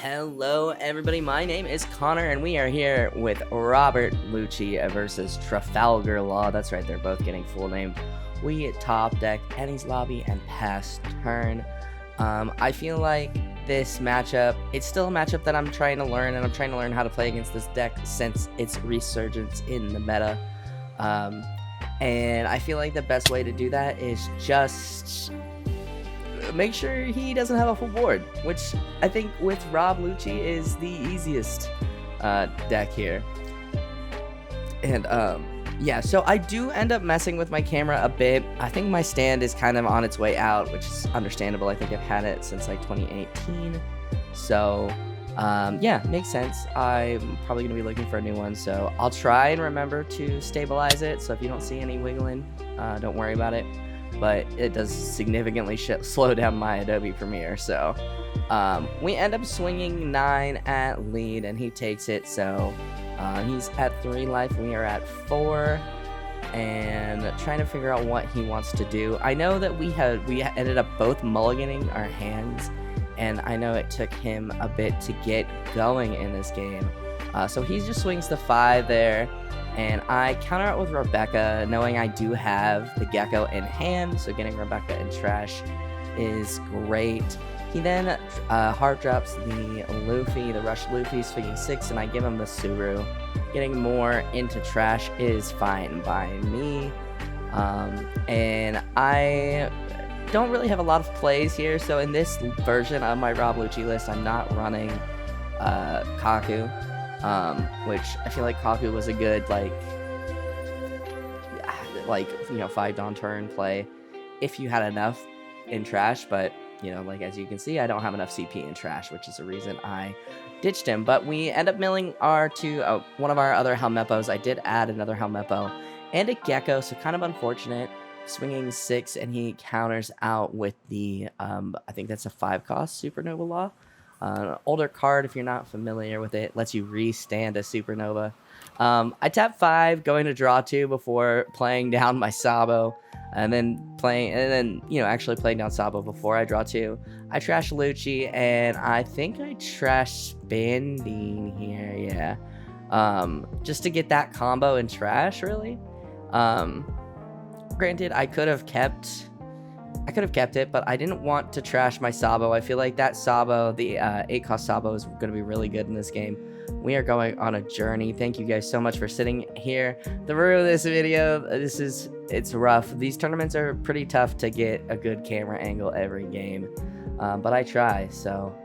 Hello everybody, my name is Connor and we are here with Robert Lucci versus Trafalgar Law. That's right, they're both getting full name. We top deck Annie's Lobby and pass turn. I feel like this matchup, it's still a matchup that I'm trying to learn, and I'm trying to learn how to play against this deck since its resurgence in the meta. And I feel like the best way to do that is just make sure he doesn't have a full board, which I think with Rob Lucci is the easiest deck here. And yeah, so I do end up messing with my camera a bit. I think my stand is kind of on its way out, which is understandable. I think I've had it since like 2018. So yeah, makes sense. I'm probably going to be looking for a new one. So I'll try and remember to stabilize it. So if you don't see any wiggling, don't worry about it. But it does significantly slow down my Adobe Premiere. So we end up swinging 9 at lead, and he takes it. So he's at 3 life, we are at 4, and trying to figure out what he wants to do. I know that we ended up both mulliganing our hands, and I know it took him a bit to get going in this game. So he just swings the 5 there. And I counter out with Rebecca, knowing I do have the Gecko in hand, so getting Rebecca in trash is great. He then hard drops the Luffy, the Rush Luffy, swinging 6, and I give him the Suru. Getting more into trash is fine by me. And I don't really have a lot of plays here, so in this version of my Rob Lucci list, I'm not running Kaku. Which I feel like Kaku was a good, like, you know, 5 Dawn turn play if you had enough in trash, but, you know, like, as you can see, I don't have enough CP in trash, which is the reason I ditched him. But we end up milling our one of our other Helmeppos. I did add another Helmeppo and a Gecko, so kind of unfortunate. Swinging 6, and he counters out with the, I think that's a 5-cost Supernova Law. Older card, if you're not familiar with it, lets you restand a Supernova. I tap 5, going to draw 2 before playing down my Sabo, and then actually playing down Sabo before I draw 2. I trash Lucci, and I think I trash Spandine here, yeah. Just to get that combo in trash, really. Granted, I could have kept it, but I didn't want to trash my Sabo. I feel like that Sabo, the 8-cost Sabo, is going to be really good in this game. We are going on a journey. Thank you guys so much for sitting here through this video. It's rough. These tournaments are pretty tough to get a good camera angle every game, but I try. So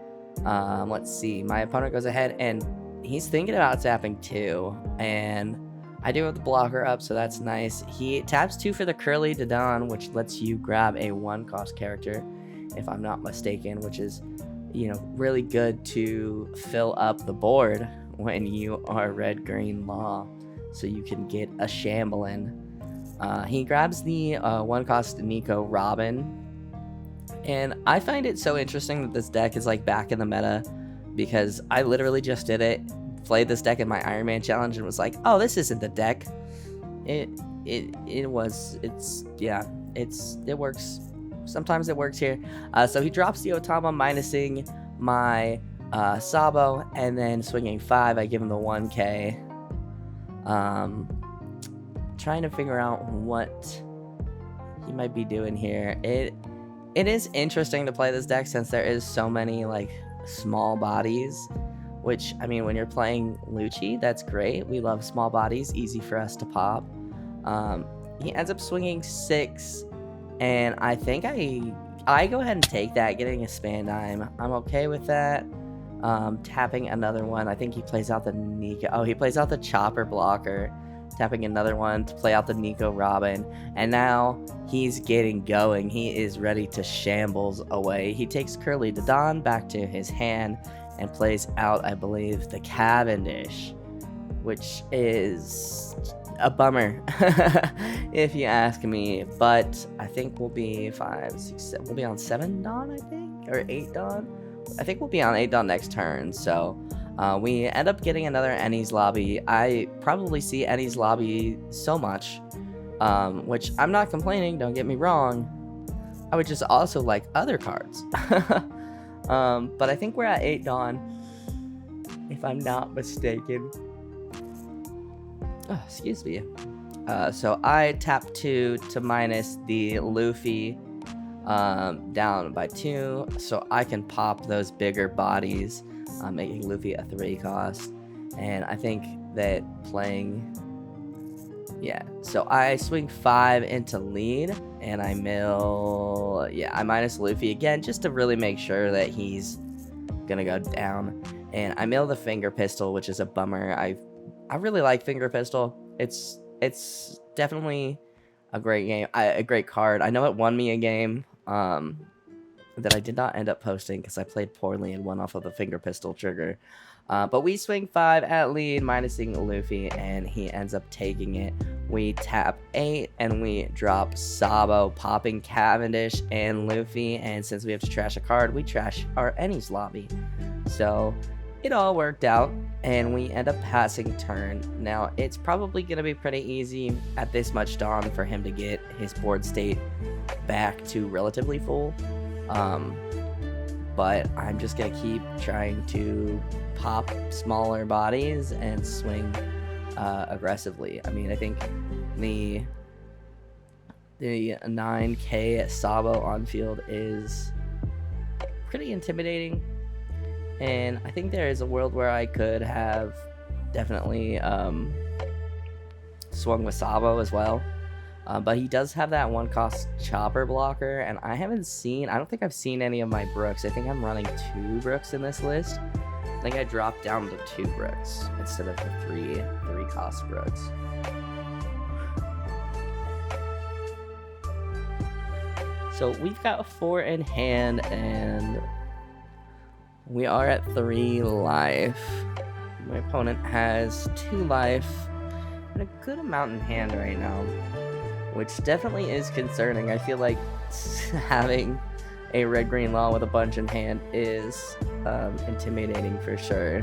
let's see. My opponent goes ahead, and he's thinking about tapping 2, and I do have the blocker up, so that's nice. He taps 2 for the Curly Dodon, which lets you grab a 1-cost character, if I'm not mistaken, which is, you know, really good to fill up the board when you are Red-Green Law, so you can get a Shambling. He grabs the 1-cost Nico Robin, and I find it so interesting that this deck is like back in the meta, because I literally just did it. Played this deck in my Iron Man challenge and was like, oh, this isn't the deck. It works. Sometimes it works here. So he drops the Otama, minusing my Sabo, and then swinging 5, I give him the 1k. Trying to figure out what he might be doing here. It is interesting to play this deck since there is so many like small bodies. Which, I mean, when you're playing Lucci, that's great. We love small bodies, easy for us to pop. He ends up swinging 6, and I think I go ahead and take that, getting a Spandime. I'm okay with that. Tapping another one. I think he plays out the Nico. Oh, he plays out the Chopper blocker. Tapping another one to play out the Nico Robin. And now he's getting going. He is ready to shambles away. He takes Curly Dodon back to his hand and plays out, I believe, the Cavendish, which is a bummer, if you ask me. But I think we'll be 5, 6, 7. We'll be on 7 Dawn, I think, or 8 Dawn. I think we'll be on 8 Dawn next turn. So we end up getting another Annie's Lobby. I probably see Annie's Lobby so much, which I'm not complaining. Don't get me wrong. I would just also like other cards. But I think we're at 8 Dawn. if I'm not mistaken. Oh, excuse me. So I tap 2 to minus the Luffy down by 2, so I can pop those bigger bodies, making Luffy a 3 cost. And I think that playing... Yeah, so I swing 5 into lead, and I mill... Yeah, I minus Luffy again, just to really make sure that he's gonna go down. And I mill the finger pistol, which is a bummer. I really like finger pistol. It's definitely a great game, a great card. I know it won me a game that I did not end up posting because I played poorly and won off of the finger pistol trigger. But we swing 5 at lead, minusing Luffy, and he ends up taking it. We tap 8, and we drop Sabo, popping Cavendish and Luffy, and since we have to trash a card, we trash our Ennie's lobby. So it all worked out, and we end up passing turn. Now, it's probably going to be pretty easy at this much Dawn for him to get his board state back to relatively full. But I'm just going to keep trying to pop smaller bodies and swing aggressively. I mean, I think the 9k Sabo on field is pretty intimidating. And I think there is a world where I could have definitely swung with Sabo as well. But he does have that 1-cost chopper blocker, and I don't think I've seen any of my Brooks. I think I'm running 2 Brooks in this list. I think I dropped down to 2 Brooks instead of the 3-cost Brooks. So we've got 4 in hand, and we are at 3 life. My opponent has 2 life and a good amount in hand right now, which definitely is concerning. I feel like having a red-green law with a bunch in hand is intimidating for sure.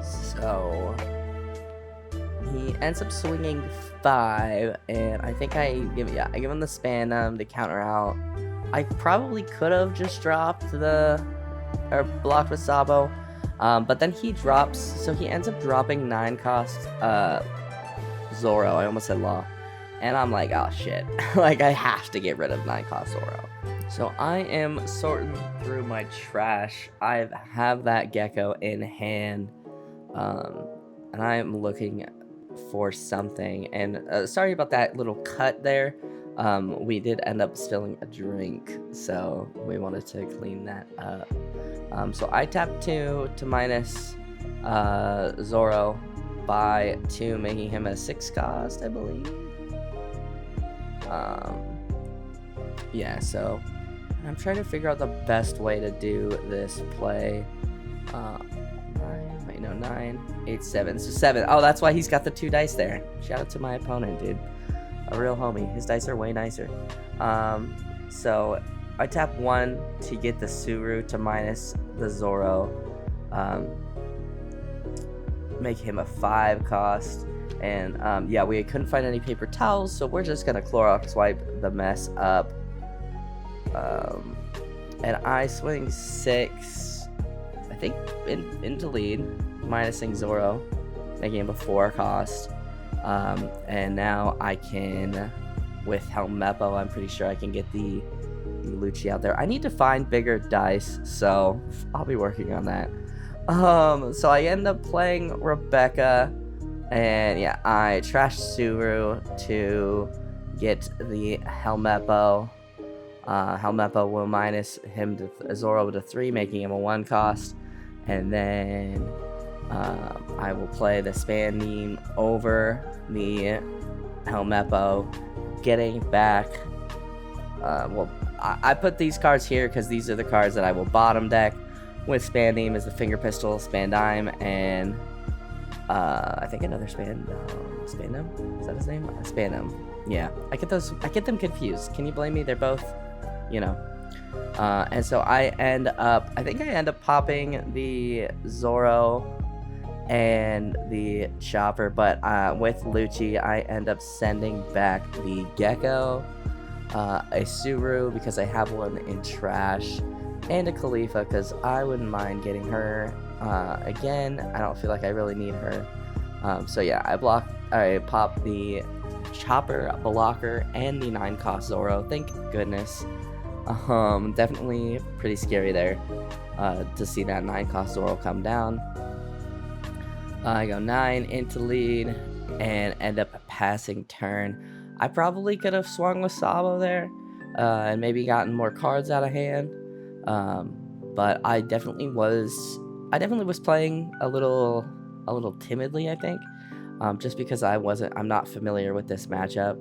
So he ends up swinging 5, and I think I give him the Spandam to counter out. I probably could have just dropped or blocked with Sabo, but then he drops, so he ends up dropping 9-cost Zoro. I almost said Law. And I'm like, oh shit. Like, I have to get rid of 9-cost Zoro. So I am sorting through my trash. I have that Gecko in hand. And I am looking for something. And sorry about that little cut there. We did end up spilling a drink, so we wanted to clean that up. So I tap 2 to minus Zoro by 2, making him a 6-cost, I believe. Yeah, so I'm trying to figure out the best way to do this play. 9, 8, 7. So 7. Oh, that's why he's got the 2 dice there. Shout out to my opponent, dude. A real homie. His dice are way nicer. So I tap 1 to get the Suru to minus the Zoro. Make him a 5-cost. And yeah, we couldn't find any paper towels, so we're just gonna Clorox wipe the mess up. And I swing 6, I think, into lead, minusing Zoro, making him a 4-cost. And now I can, with Helmeppo, I'm pretty sure I can get the Lucci out there. I need to find bigger dice, so I'll be working on that. So I end up playing Rebecca, and yeah, I trash Suru to get the Helmeppo. Helmeppo will minus him to Zoro to 3, making him a 1-cost, and then I will play the Spandam over the Helmeppo, getting back. Well, I put these cards here because these are the cards that I will bottom deck. With Spandam is the Finger Pistol, Spandam, and I think another Spandam. Is that his name? Spandam. Yeah, I get them confused. Can you blame me? They're both, you know. And so I end up popping the Zoro and the Chopper, but with Lucci, I end up sending back the Gecko, a Suru because I have one in trash, and a Khalifa, because I wouldn't mind getting her again. I don't feel like I really need her. So yeah, I pop the Chopper blocker and the 9-cost Zoro. Thank goodness. Definitely pretty scary there to see that 9-cost Zoro come down. I go 9 into lead and end up passing turn. I probably could have swung with Sabo there and maybe gotten more cards out of hand. But I definitely was playing a little timidly, I think. Just because I'm not familiar with this matchup.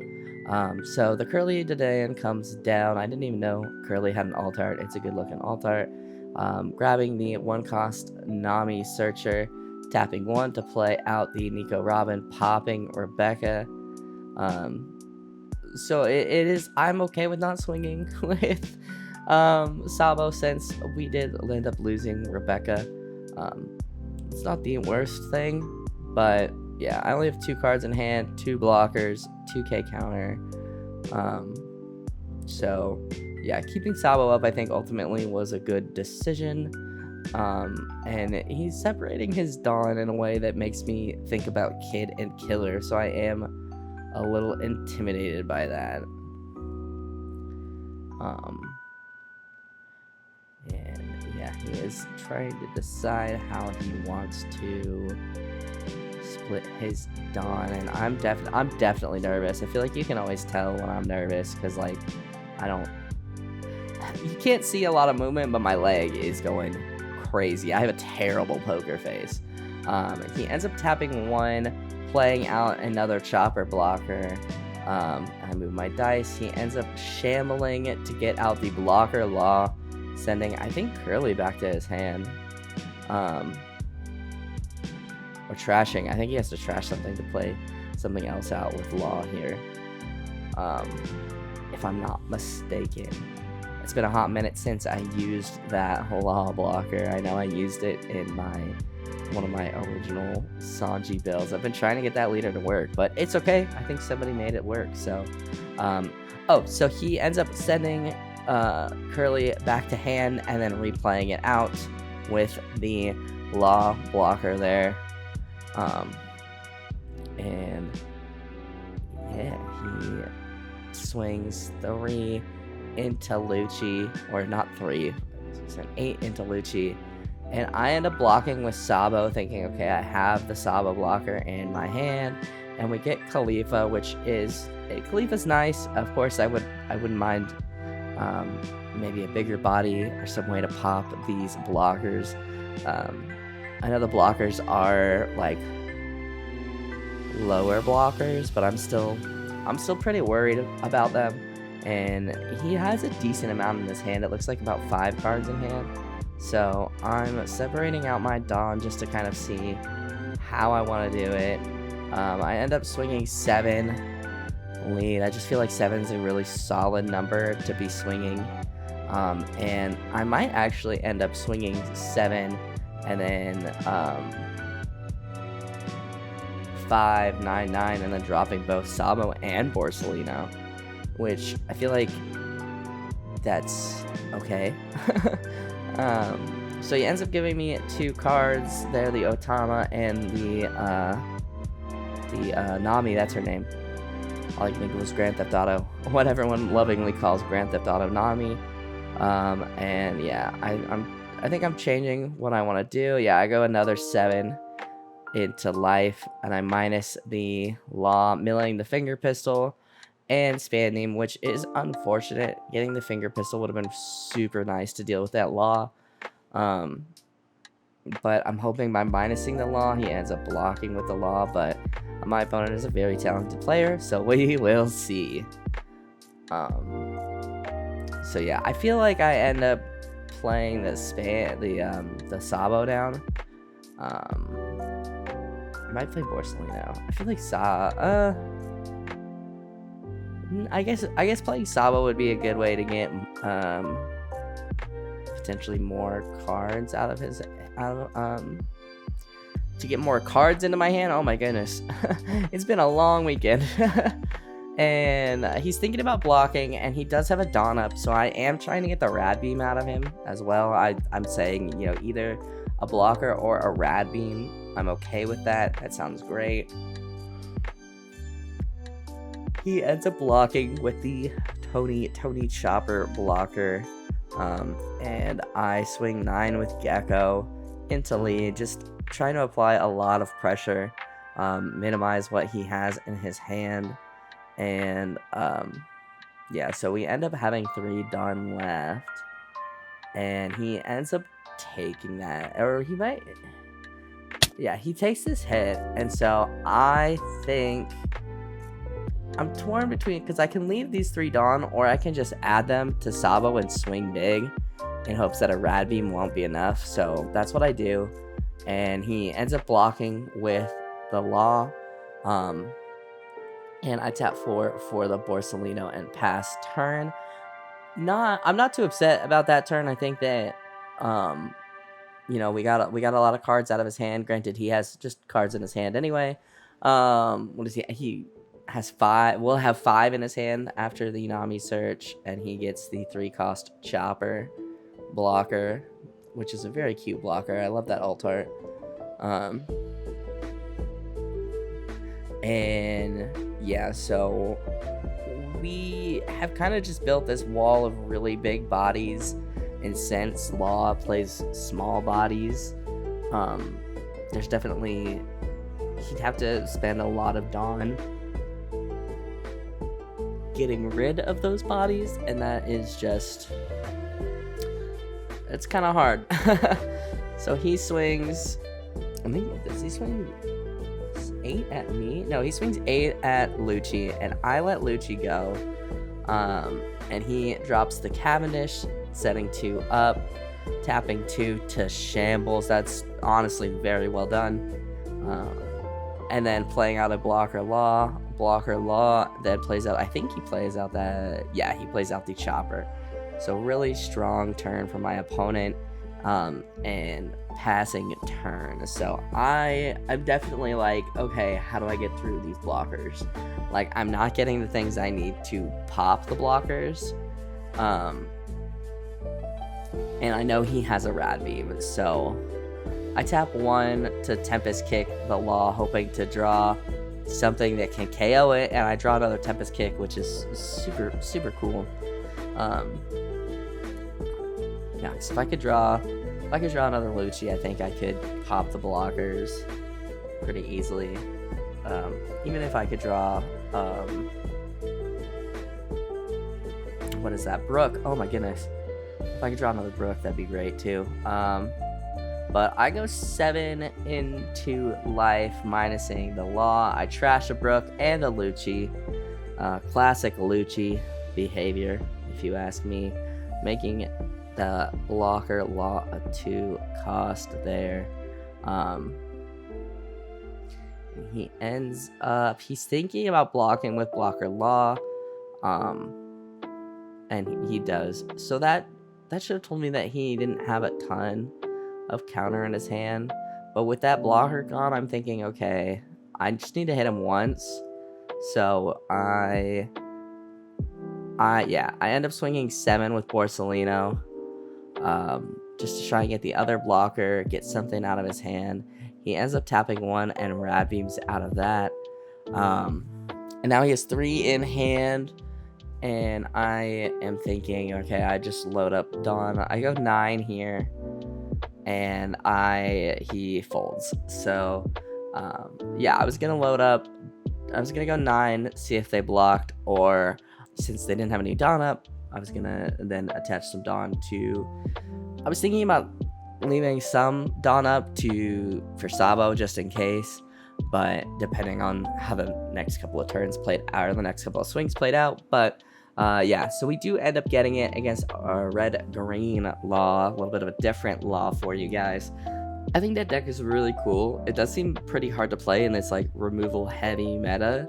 So the Curly Dedan comes down. I didn't even know Curly had an alt art. It's a good looking alt art. Grabbing the 1-cost Nami Searcher, tapping 1 to play out the Nico Robin, popping Rebecca. So I'm okay with not swinging with Sabo, since we did end up losing Rebecca. It's not the worst thing, but yeah, I only have 2 cards in hand, 2 blockers, 2k counter. So yeah, keeping Sabo up I think ultimately was a good decision. And he's separating his Dawn in a way that makes me think about Kid and Killer, so I am a little intimidated by that. And yeah, he is trying to decide how he wants to split his Dawn, and I'm definitely nervous. I feel like you can always tell when I'm nervous, because like you can't see a lot of movement, but my leg is going crazy. I have a terrible poker face. He ends up tapping 1, playing out another Chopper blocker. I move my dice. He ends up shambling it to get out the blocker Law, sending I think Curly back to his hand. Or trashing. I think he has to trash something to play something else out with Law here. If I'm not mistaken. It's been a hot minute since I used that Law blocker. I know I used it in one of my original Sanji builds. I've been trying to get that leader to work, but it's okay. I think somebody made it work. So, so he ends up sending Curly back to hand and then replaying it out with the Law blocker there. And yeah, he swings 3 into Lucci, or not 3, it's an 8 into Lucci, and I end up blocking with Sabo, thinking, okay, I have the Sabo blocker in my hand, and we get Khalifa, Khalifa's nice. Of course, I wouldn't mind maybe a bigger body or some way to pop these blockers. I know the blockers are like lower blockers, but I'm still pretty worried about them. And he has a decent amount in his hand. It looks like about 5 cards in hand. So I'm separating out my Dawn just to kind of see how I want to do it. I end up swinging 7 lead. I just feel like 7 is a really solid number to be swinging. And I might actually end up swinging 7 and then 5, 9, 9, and then dropping both Sabo and Borsellino, which I feel like that's okay. So he ends up giving me 2 cards there, the Otama and the Nami, that's her name. All I can think of was Grand Theft Auto, what everyone lovingly calls Grand Theft Auto Nami. And yeah, I think I'm changing what I want to do. Yeah, I go another 7 into life, and I minus the Law, milling the finger pistol and Spanding, which is unfortunate. Getting the finger pistol would have been super nice to deal with that Law. But I'm hoping by minusing the Law, he ends up blocking with the Law, but my opponent is a very talented player, so we will see. So yeah, I feel like I end up playing the Sabo down. I might play Borsellino. I feel like I guess playing Sabo would be a good way to get potentially more cards out of his to get more cards into my hand. Oh my goodness. It's been a long weekend. And he's thinking about blocking, and he does have a Dawn up, so I am trying to get the Rad Beam out of him as well. I'm saying, you know, either a blocker or a Rad Beam. I'm okay with that. That sounds great. He ends up blocking with the Tony Chopper blocker, and I swing 9 with Gecko into lead, just trying to apply a lot of pressure, minimize what he has in his hand. And yeah, so we end up having 3 done left, and he ends up taking that, or he might, yeah, he takes this hit. And so I think I'm torn between, because I can leave these 3 Dawn, or I can just add them to Sabo and swing big in hopes that a Rad Beam won't be enough. So that's what I do, and he ends up blocking with the Law, and I tap 4 for the Borsalino and pass turn. I'm not too upset about that turn. I think that you know, we got a lot of cards out of his hand. Granted, he has just cards in his hand anyway. What is he has 5. We'll have 5 in his hand after the Nami search, and he gets the 3-cost Chopper blocker, which is a very cute blocker. I love that alt art. And yeah, so we have kind of just built this wall of really big bodies, and since Law plays small bodies, there's definitely, he'd have to spend a lot of Dawn getting rid of those bodies, and that is just, it's kind of hard. So he swings, I think, does he swing 8 at me? No, he swings 8 at Lucci, and I let Lucci go. And he drops the Cavendish, setting 2 up, tapping 2 to Shambles. That's honestly very well done. And then playing out a Blocker Law, then plays out, I think he plays out that, yeah, he plays out the Chopper. So really strong turn for my opponent, and passing turn. So I'm definitely like, okay, how do I get through these blockers? Like, I'm not getting the things I need to pop the blockers. And I know he has a Rad Beam, so I tap 1 to Tempest Kick the Law, hoping to draw something that can KO it, and I draw another Tempest Kick, which is super cool. Yeah, so if I could draw another Lucci, I think I could pop the blockers pretty easily. Even if I could draw, what is that? Brook. Oh my goodness. If I could draw another Brook, that'd be great too. But I go 7 into life, minusing the Law. I trash a Brook and a Lucci. Classic Lucci behavior, if you ask me. Making the blocker Law a 2 cost there. He ends up, he's thinking about blocking with blocker Law. And he does. So that should have told me that he didn't have a ton of counter in his hand. But with that blocker gone, I'm thinking, okay, I just need to hit him once. So I end up swinging 7 with Borsalino, just to try and get the other blocker, get something out of his hand. He ends up tapping 1 and Rad Beams out of that. And now he has 3 in hand. And I am thinking, okay, I just load up Dawn. I go 9 here, and he folds. So, yeah, I was gonna load up. I was gonna go 9, see if they blocked, or since they didn't have any Dawn up, I was gonna then attach some Dawn to. I was thinking about leaving some Dawn up for Sabo just in case. But depending on how the next couple of turns played out, or the next couple of swings played out. But yeah, so we do end up getting it against our red-green Law, a little bit of a different Law for you guys. I think that deck is really cool. It does seem pretty hard to play in this like removal-heavy meta,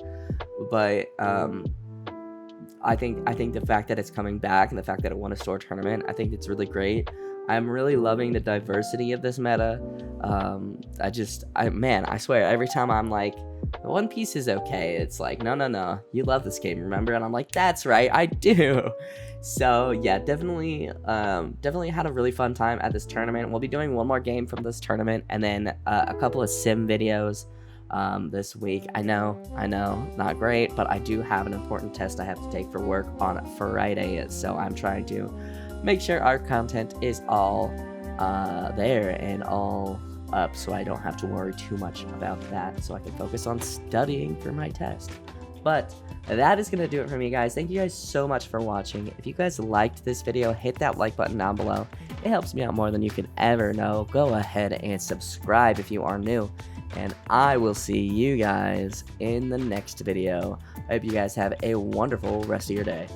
but I think the fact that it's coming back and the fact that it won a store tournament, I think it's really great. I'm really loving the diversity of this meta. I swear, every time I'm like The One Piece is okay. It's like, no, you love this game, remember? And I'm like, that's right, I do. So yeah, definitely had a really fun time at this tournament. We'll be doing one more game from this tournament, and then a couple of sim videos this week. I know, not great, but I do have an important test I have to take for work on Friday, so I'm trying to make sure our content is all there and all up, so I don't have to worry too much about that, so I can focus on studying for my test. But that is going to do it for me, guys. Thank you guys so much for watching. If you guys liked this video, hit that like button down below. It helps me out more than you could ever know. Go ahead and subscribe if you are new, and I will see you guys in the next video. I hope you guys have a wonderful rest of your day.